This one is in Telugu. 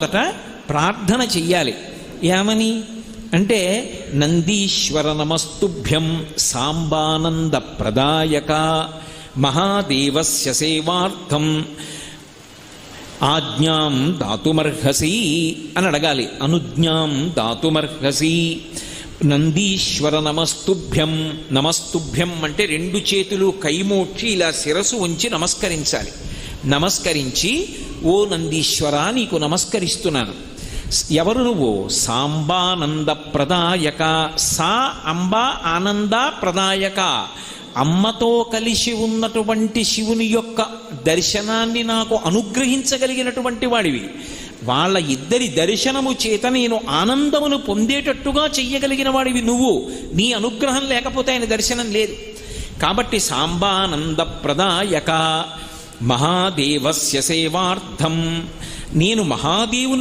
మొదట ప్రార్థన చెయ్యాలి. ఏమని అంటే, నందీశ్వర నమస్తుభ్యం సాంబానంద ప్రదాయక మహాదేవస్య సేవార్థం ఆజ్ఞాం దాతుమర్హసి అని అడగాలి. అనుజ్ఞాం దాతుమర్హసి. నందీశ్వర నమస్తుభ్యం. నమస్తుభ్యం అంటే రెండు చేతులు కైమోడ్చి ఇలా శిరసు ఉంచి నమస్కరించాలి. నమస్కరించి, ఓ నందీశ్వర నీకు నమస్కరిస్తున్నాను. ఎవరు నువ్వు? సాంబానంద ప్రదాయక. సా అంబ ఆనంద ప్రదాయక. అమ్మతో కలిసి ఉన్నటువంటి శివుని యొక్క దర్శనాన్ని నాకు అనుగ్రహించగలిగినటువంటి వాడివి. వాళ్ళ ఇద్దరి దర్శనము చేత నేను ఆనందమును పొందేటట్టుగా చెయ్యగలిగిన వాడివి నువ్వు. నీ అనుగ్రహం లేకపోతే ఆయన దర్శనం లేదు. కాబట్టి సాంబానంద ప్రదాయక మహాదేవస్య సేవార్థం. నేను మహాదేవుని